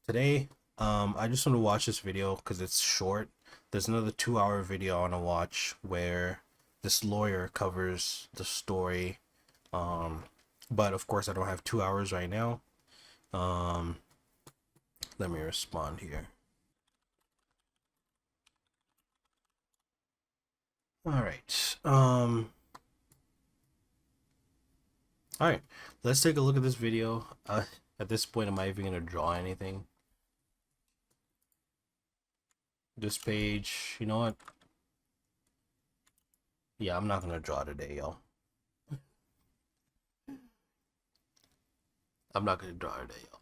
Today, I just want to watch this video because it's short. There's another 2-hour video I want to watch where this lawyer covers the story. Um, but of course, I don't have 2 hours right now. Um, Let me respond here. All right. All right. Let's take a look at this video. At this point, am I even gonna draw anything? This page, you know what? Yeah, I'm not gonna draw today, yo. I'm not gonna draw today, yo.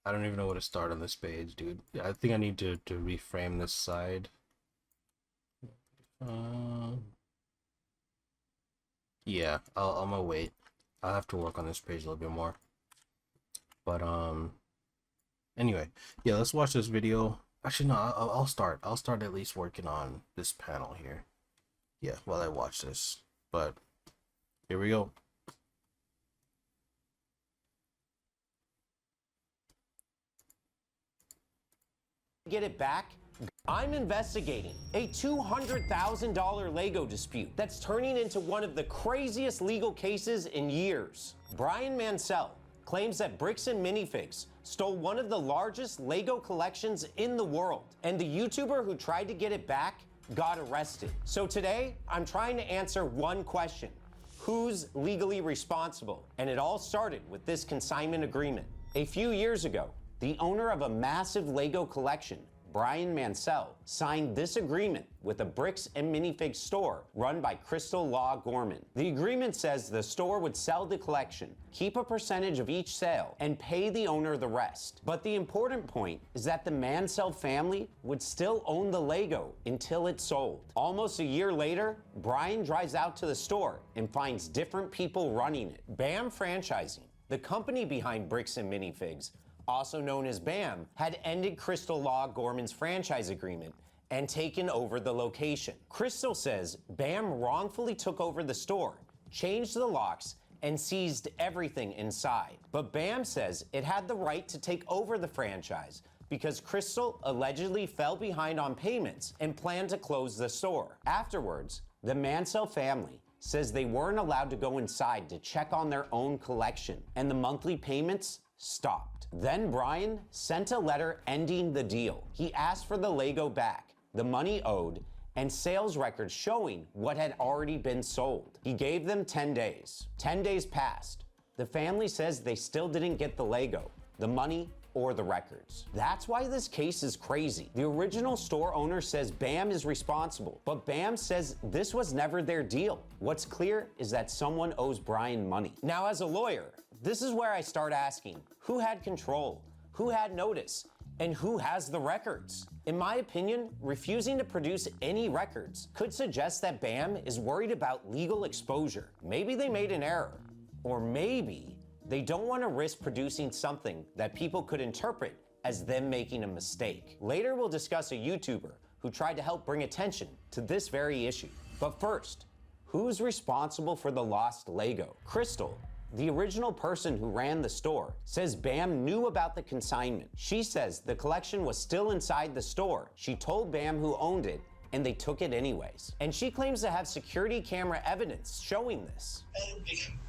I don't even know where to start on this page, dude. Yeah, I think I need to reframe this side. Yeah, I'm gonna wait. I'll have to work on this page a little bit more. But anyway, yeah, let's watch this video. Actually, no, I'll start. I'll start at least working on this panel here. Yeah, while I watch this. But here we go. Get it back? I'm investigating a $200,000 Lego dispute that's turning into one of the craziest legal cases in years. Brian Mansell claims that Bricks and Minifigs stole one of the largest Lego collections in the world, and the YouTuber who tried to get it back got arrested. So today, I'm trying to answer one question: who's legally responsible? And it all started with this consignment agreement. A few years ago, the owner of a massive Lego collection, Brian Mansell, signed this agreement with a Bricks and Minifigs store run by Crystal Law Gorman. The agreement says the store would sell the collection, keep a percentage of each sale, and pay the owner the rest. But the important point is that the Mansell family would still own the Lego until it sold. Almost a year later, Brian drives out to the store and finds different people running it. BAM Franchising, the company behind Bricks and Minifigs, also known as BAM, had ended Crystal Law Gorman's franchise agreement and taken over the location. Crystal says BAM wrongfully took over the store, changed the locks, and seized everything inside. But BAM says it had the right to take over the franchise because Crystal allegedly fell behind on payments and planned to close the store. Afterwards, the Mansell family says they weren't allowed to go inside to check on their own collection, and the monthly payments stopped. Then Brian sent a letter ending the deal. He asked for the Lego back, the money owed, and sales records showing what had already been sold. He gave them 10 days. 10 days passed. The family says they still didn't get the Lego, the money, or the records. That's why this case is crazy. The original store owner says BAM is responsible, but BAM says this was never their deal. What's clear is that someone owes Brian money. Now, as a lawyer, this is where I start asking, who had control? Who had notice? And who has the records? In my opinion, refusing to produce any records could suggest that BAM is worried about legal exposure. Maybe they made an error, or maybe they don't want to risk producing something that people could interpret as them making a mistake. Later, we'll discuss a YouTuber who tried to help bring attention to this very issue. But first, who's responsible for the lost Lego? Crystal, the original person who ran the store, says BAM knew about the consignment. She says the collection was still inside the store. She told BAM who owned it, and they took it anyways. And she claims to have security camera evidence showing this.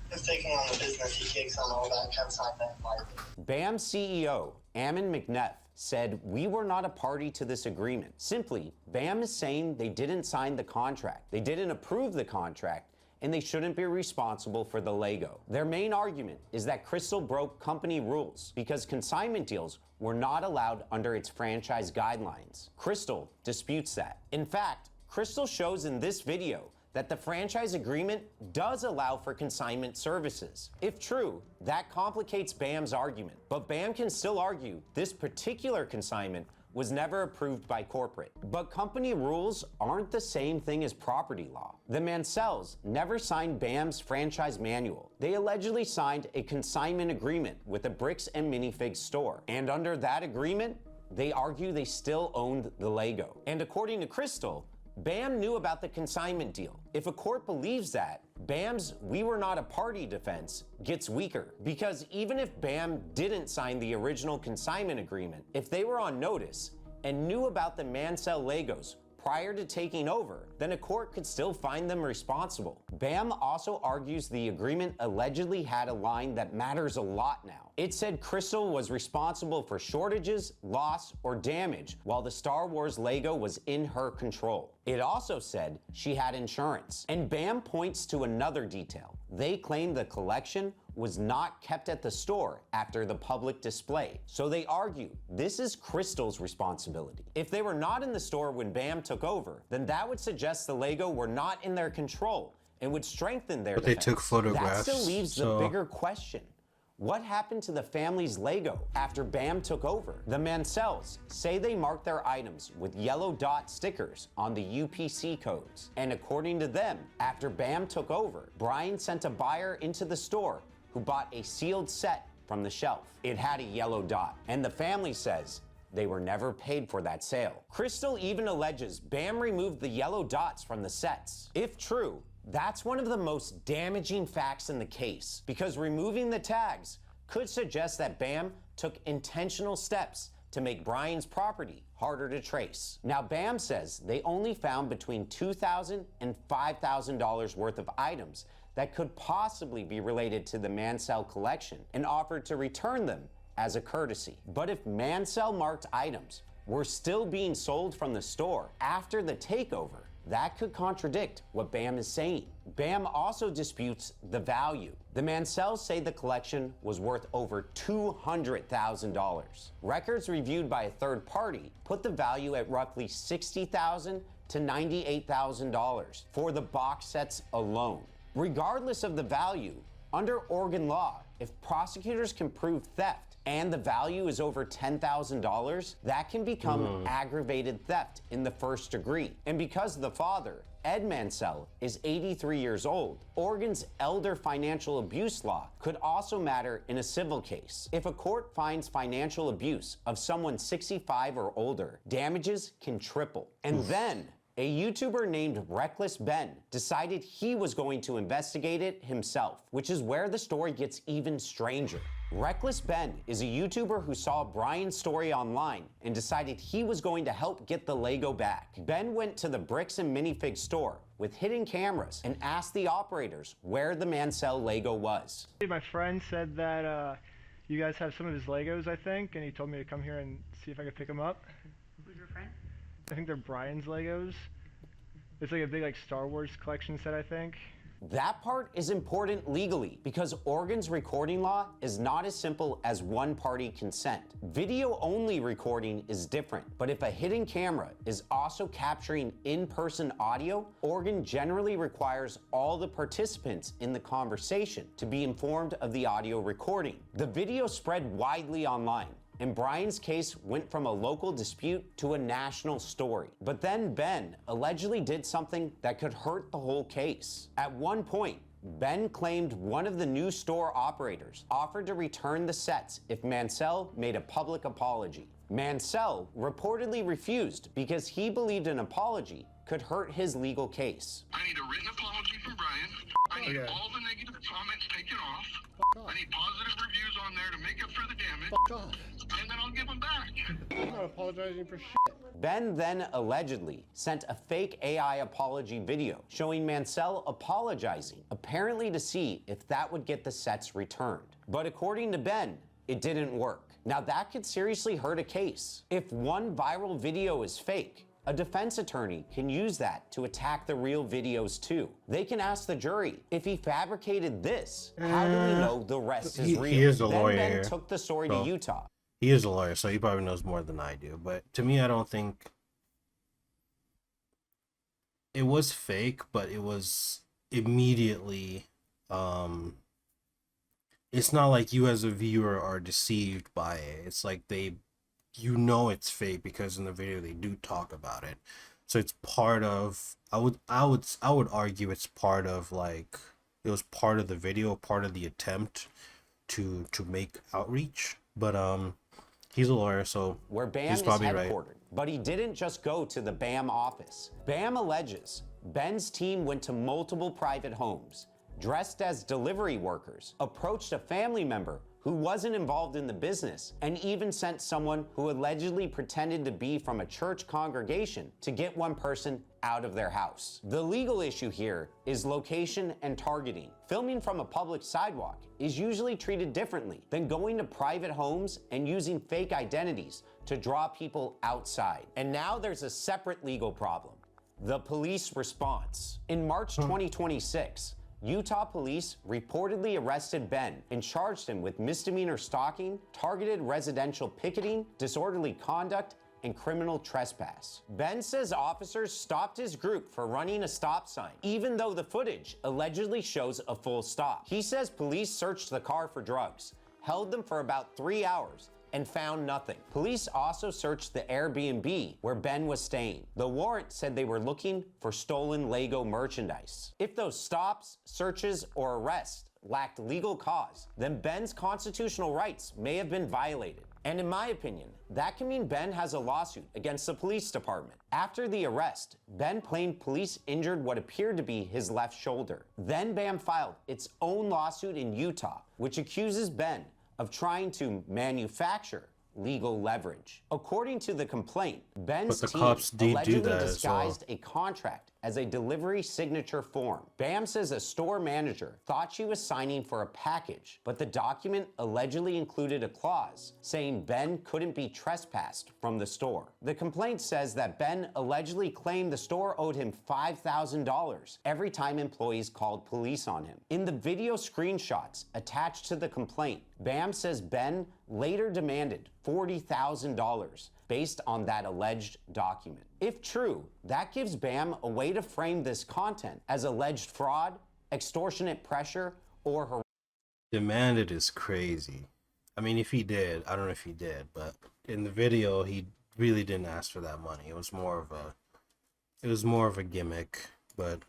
Just taking on the business he takes on all that consignment market. BAM CEO Ammon McNeff said, "We were not a party to this agreement. Simply, BAM is saying they didn't sign the contract. They didn't approve the contract, and they shouldn't be responsible for the Lego." Their main argument is that Crystal broke company rules because consignment deals were not allowed under its franchise guidelines. Crystal disputes that. In fact, Crystal shows in this video that the franchise agreement does allow for consignment services. If true, that complicates BAM's argument, but BAM can still argue this particular consignment was never approved by corporate. But company rules aren't the same thing as property law. The Mansells never signed BAM's franchise manual. They allegedly signed a consignment agreement with a Bricks and Minifigs store. And under that agreement, they argue they still owned the Lego. And according to Crystal, Bam knew about the consignment deal. If a court believes that, Bam's "we were not a party" defense gets weaker. Because even if Bam didn't sign the original consignment agreement, if they were on notice and knew about the Mansell Legos prior to taking over, then a court could still find them responsible. Bam also argues the agreement allegedly had a line that matters a lot now. It said Crystal was responsible for shortages, loss, or damage while the Star Wars Lego was in her control. It also said she had insurance. And Bam points to another detail. They claim the collection was not kept at the store after the public display. So they argue this is Crystal's responsibility. If they were not in the store when Bam took over, then that would suggest the Lego were not in their control and would strengthen their But they defense. took photographs. That still leaves the bigger question. What happened to the family's Lego after Bam took over? The Mansells say they marked their items with yellow dot stickers on the UPC codes. And according to them, after Bam took over, Brian sent a buyer into the store who bought a sealed set from the shelf. It had a yellow dot, and the family says they were never paid for that sale. Crystal even alleges Bam removed the yellow dots from the sets. If true, that's one of the most damaging facts in the case, because removing the tags could suggest that Bam took intentional steps to make Brian's property harder to trace. Now, Bam says they only found between $2,000 and $5,000 worth of items that could possibly be related to the Mansell collection and offered to return them as a courtesy. But if Mansell marked items were still being sold from the store after the takeover, that could contradict what Bam is saying. Bam also disputes the value. The Mansells say the collection was worth over $200,000. Records reviewed by a third party put the value at roughly $60,000 to $98,000 for the box sets alone. Regardless of the value, under Oregon law, if prosecutors can prove theft and the value is over $10,000, that can become aggravated theft in the first degree. And because the father, Ed Mansell, is 83 years old, Oregon's elder financial abuse law could also matter in a civil case. If a court finds financial abuse of someone 65 or older, damages can triple. And then a YouTuber named Reckless Ben decided he was going to investigate it himself, which is where the story gets even stranger. Reckless Ben is a YouTuber who saw Brian's story online and decided he was going to help get the Lego back. Ben went to the Bricks and Minifig store with hidden cameras and asked the operators where the Mansell Lego was. My friend said that you guys have some of his Legos, I think, and he told me to come here and see if I could pick them up. Who's your friend? I think they're Brian's Legos. It's like a big Star Wars collection set, I think. That part is important legally because Oregon's recording law is not as simple as one-party consent. Video-only recording is different, but if a hidden camera is also capturing in-person audio, Oregon generally requires all the participants in the conversation to be informed of the audio recording. The video spread widely online, and Brian's case went from a local dispute to a national story. But then Ben allegedly did something that could hurt the whole case. At one point, Ben claimed one of the new store operators offered to return the sets if Mansell made a public apology. Mansell reportedly refused because he believed an apology could hurt his legal case. I need a written apology from Brian. I need all the negative comments taken off. I need positive reviews on there to make up for the damage. And then I'll give them back. I'm not apologizing for shit. Ben then allegedly sent a fake AI apology video showing Mansell apologizing, apparently to see if that would get the sets returned. But according to Ben, it didn't work. Now that could seriously hurt a case. If one viral video is fake, a defense attorney can use that to attack the real videos too. They can ask the jury, if he fabricated this, how do we know the rest is real? He is a then lawyer Ben here, took the story to Utah. He is a lawyer, so he probably knows more than I do. But to me, I don't think it was fake, but it was immediately. It's not like you as a viewer are deceived by it. It's like you know it's fake because in the video they do talk about it. So it's part of. I would argue it's part of it was part of the video, part of the attempt to make outreach. But He's a lawyer, so where BAM he's is probably headquartered. right. But he didn't just go to the BAM office. BAM alleges Ben's team went to multiple private homes, dressed as delivery workers, approached a family member who wasn't involved in the business, and even sent someone who allegedly pretended to be from a church congregation to get one person out of their house. The legal issue here is location and targeting. Filming from a public sidewalk is usually treated differently than going to private homes and using fake identities to draw people outside. And now there's a separate legal problem: the police response. In March 2026, Utah police reportedly arrested Ben and charged him with misdemeanor stalking, targeted residential picketing, disorderly conduct, and criminal trespass. Ben says officers stopped his group for running a stop sign, even though the footage allegedly shows a full stop. He says police searched the car for drugs, held them for about 3 hours, and found nothing. Police also searched the Airbnb where Ben was staying. The warrant said they were looking for stolen Lego merchandise. If those stops, searches, or arrests lacked legal cause, then Ben's constitutional rights may have been violated. And in my opinion, that can mean Ben has a lawsuit against the police department. After the arrest, Ben claimed police injured what appeared to be his left shoulder. Then BAM filed its own lawsuit in Utah, which accuses Ben of trying to manufacture legal leverage. According to the complaint, Ben's But the team cops did do allegedly that as well. disguised a contract as a delivery signature form. BAM says a store manager thought she was signing for a package, but the document allegedly included a clause saying Ben couldn't be trespassed from the store. The complaint says that Ben allegedly claimed the store owed him $5,000 every time employees called police on him. In the video screenshots attached to the complaint, BAM says Ben later demanded $40,000 based on that alleged document. If true, that gives BAM a way to frame this content as alleged fraud, extortionate pressure, or harassment. Demanded is crazy. I mean, if he did, I don't know if he did, but in the video, he really didn't ask for that money. It was more of a gimmick, but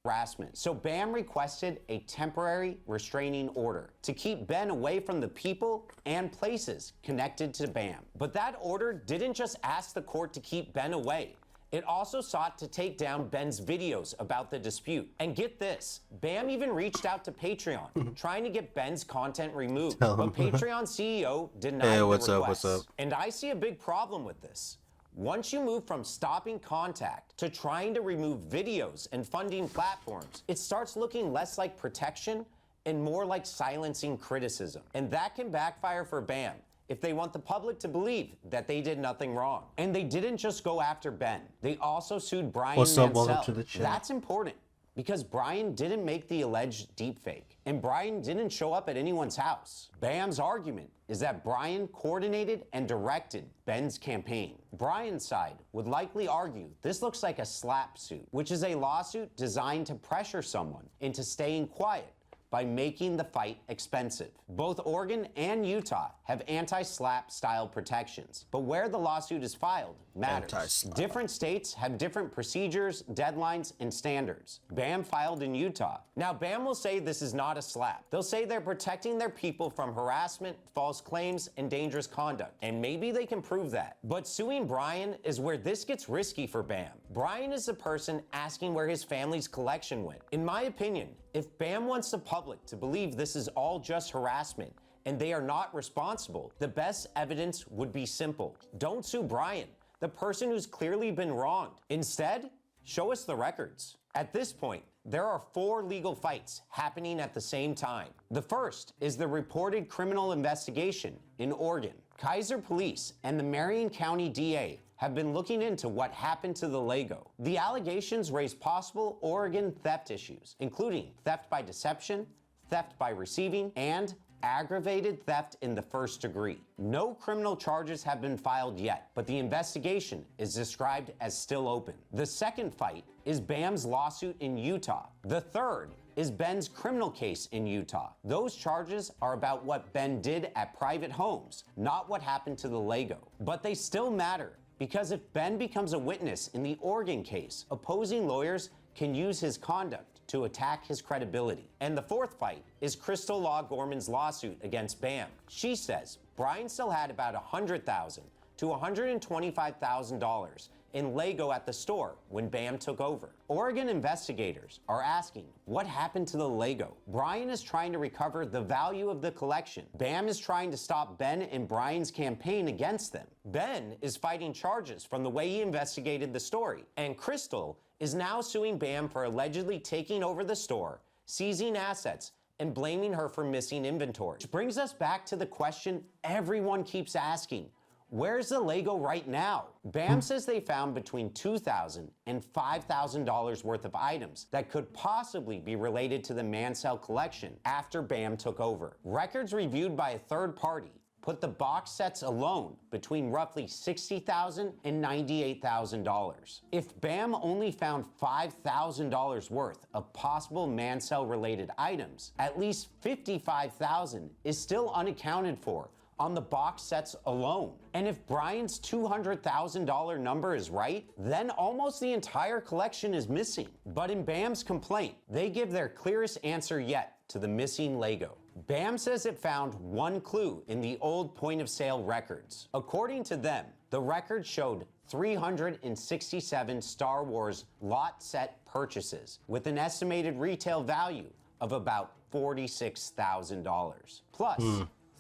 Harassment. So BAM requested a temporary restraining order to keep Ben away from the people and places connected to BAM. But that order didn't just ask the court to keep Ben away. It also sought to take down Ben's videos about the dispute. And get this, BAM even reached out to Patreon, trying to get Ben's content removed. But Patreon CEO denied Hey, the what's up, request. what's up? And I see a big problem with this. Once you move from stopping contact to trying to remove videos and funding platforms, it starts looking less like protection and more like silencing criticism. And that can backfire for BAM if they want the public to believe that they did nothing wrong. And they didn't just go after Ben. They also sued Brian What's up? Mansell. Welcome to the chat. That's important because Brian didn't make the alleged deepfake, and Brian didn't show up at anyone's house. BAM's argument is that Brian coordinated and directed Ben's campaign. Brian's side would likely argue this looks like a slap suit, which is a lawsuit designed to pressure someone into staying quiet by making the fight expensive. Both Oregon and Utah have anti-slap style protections, but where the lawsuit is filed matters. Anti-slap. Different states have different procedures, deadlines, and standards. BAM filed in Utah. Now, BAM will say this is not a slap. They'll say they're protecting their people from harassment, false claims, and dangerous conduct. And maybe they can prove that. But suing Brian is where this gets risky for BAM. Brian is the person asking where his family's collection went. In my opinion, if BAM wants the public to believe this is all just harassment and they are not responsible, the best evidence would be simple. Don't sue Brian, the person who's clearly been wronged. Instead, show us the records. At this point, there are 4 legal fights happening at the same time. The first is the reported criminal investigation in Oregon. Kaiser Police and the Marion County DA have been looking into what happened to the Lego. The allegations raise possible Oregon theft issues, including theft by deception, theft by receiving, and aggravated theft in the first degree. No criminal charges have been filed yet, but the investigation is described as still open. The second fight is BAM's lawsuit in Utah. The third is Ben's criminal case in Utah. Those charges are about what Ben did at private homes, not what happened to the Lego. But they still matter, because if Ben becomes a witness in the Oregon case, opposing lawyers can use his conduct to attack his credibility. And the fourth fight is Crystal Law Gorman's lawsuit against BAM. She says Brian still had about $100,000 to $125,000 in Lego at the store when Bam took over. Oregon investigators are asking, what happened to the Lego? Brian is trying to recover the value of the collection. Bam is trying to stop Ben and Brian's campaign against them. Ben is fighting charges from the way he investigated the story. And Crystal is now suing Bam for allegedly taking over the store, seizing assets, and blaming her for missing inventory. Which brings us back to the question everyone keeps asking. Where's the Lego right now? Bam says they found between $2,000 and $5,000 worth of items that could possibly be related to the Mansell collection after Bam took over. Records reviewed by a third party put the box sets alone between roughly $60,000 and $98,000. If Bam only found $5,000 worth of possible Mansell-related items, at least $55,000 is still unaccounted for on the box sets alone. And if Brian's $200,000 number is right, then almost the entire collection is missing. But in Bam's complaint, they give their clearest answer yet to the missing Lego. Bam says it found one clue in the old point-of-sale records. According to them, the records showed 367 Star Wars lot set purchases with an estimated retail value of about $46,000. Plus,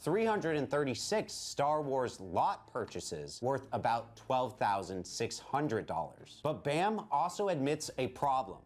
336 Star Wars lot purchases worth about $12,600. But Bam also admits a problem.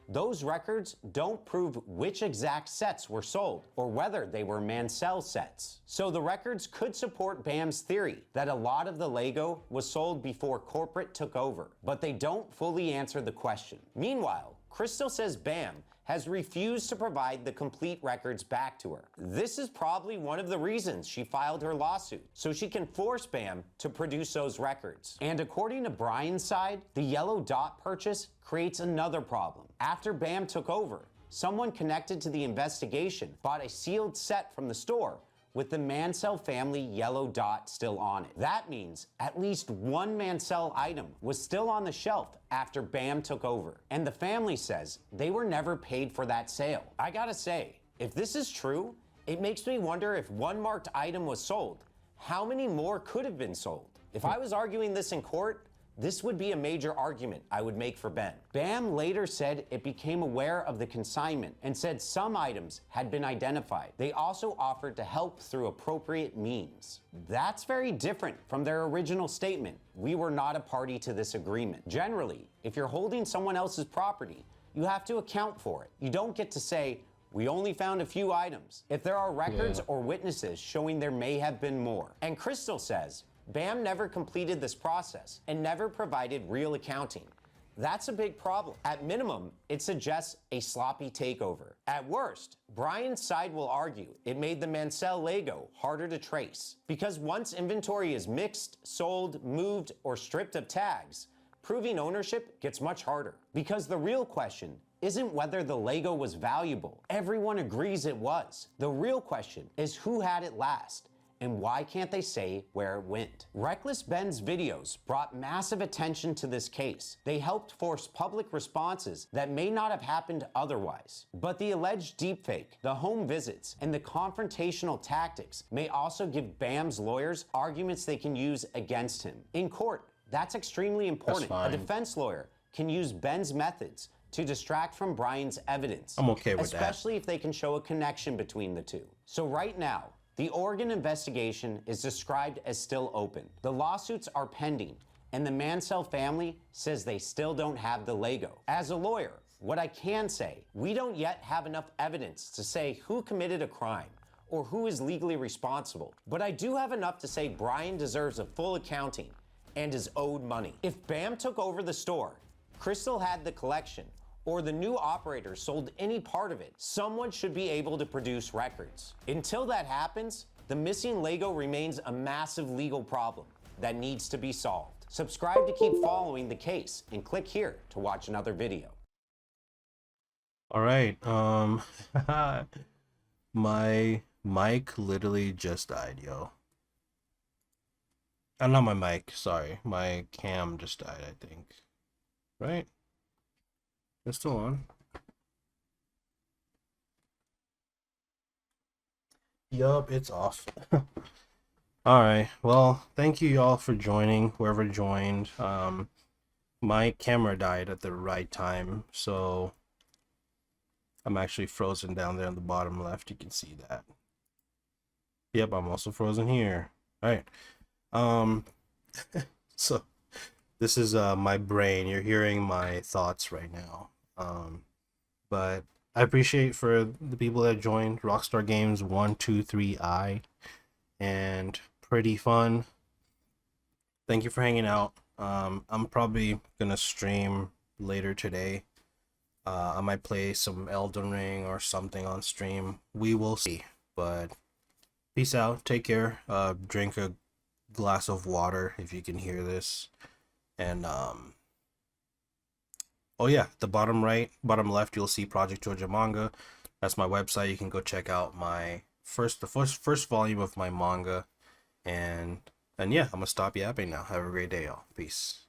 Those records don't prove which exact sets were sold or whether they were Mansell sets. So the records could support Bam's theory that a lot of the Lego was sold before corporate took over, but they don't fully answer the question. Meanwhile, Crystal says Bam has refused to provide the complete records back to her. This is probably one of the reasons she filed her lawsuit, so she can force Bam to produce those records. And according to Brian's side, the yellow dot purchase creates another problem. After Bam took over, someone connected to the investigation bought a sealed set from the store with the Mansell family yellow dot still on it. That means at least one Mansell item was still on the shelf after Bam took over. And the family says they were never paid for that sale. I gotta say, if this is true, it makes me wonder if one marked item was sold, how many more could have been sold? If I was arguing this in court, this would be a major argument I would make for Ben. Bam later said it became aware of the consignment and said some items had been identified. They also offered to help through appropriate means. That's very different from their original statement, "We were not a party to this agreement." Generally, if you're holding someone else's property, you have to account for it. You don't get to say, "We only found a few items," if there are records or witnesses showing there may have been more. And Crystal says, Bam never completed this process and never provided real accounting. That's a big problem. At minimum, it suggests a sloppy takeover. At worst, Brian's side will argue it made the Mansell Lego harder to trace, because once inventory is mixed, sold, moved, or stripped of tags, proving ownership gets much harder. Because the real question isn't whether the Lego was valuable. Everyone agrees it was. The real question is who had it last. And why can't they say where it went? Reckless Ben's videos brought massive attention to this case. They helped force public responses that may not have happened otherwise. But the alleged deepfake, the home visits, and the confrontational tactics may also give Bam's lawyers arguments they can use against him. In court, that's extremely important. A defense lawyer can use Ben's methods to distract from Brian's evidence. I'm okay with that. Especially if they can show a connection between the two. So right now, the Oregon investigation is described as still open. The lawsuits are pending, and the Mansell family says they still don't have the Lego. As a lawyer, what I can say, we don't yet have enough evidence to say who committed a crime or who is legally responsible. But I do have enough to say Brian deserves a full accounting and is owed money. If Bam took over the store, Crystal had the collection, or the new operator sold any part of it, someone should be able to produce records. Until that happens, the missing Lego remains a massive legal problem that needs to be solved. Subscribe to keep following the case and click here to watch another video. All right, my mic literally just died, yo. Not my mic, sorry. My cam just died, I think. Right? It's still on. Yup, it's off. All right. Well, thank you y'all for joining. Whoever joined. My camera died at the right time, so I'm actually frozen down there on the bottom left. You can see that. Yep, I'm also frozen here. All right. So this is my brain. You're hearing my thoughts right now. But I appreciate for the people that joined Rockstar Games 123i and Pretty Fun. Thank you for hanging out. I'm probably gonna stream later today. I might play some Elden Ring or something on stream. We will see. But peace out. Take care. Drink a glass of water if you can hear this. And oh yeah, the bottom right, bottom left, you'll see Project Georgia manga. That's my website. You can go check out my first volume of my manga. And yeah, I'm gonna stop yapping now. Have a great day, y'all. Peace.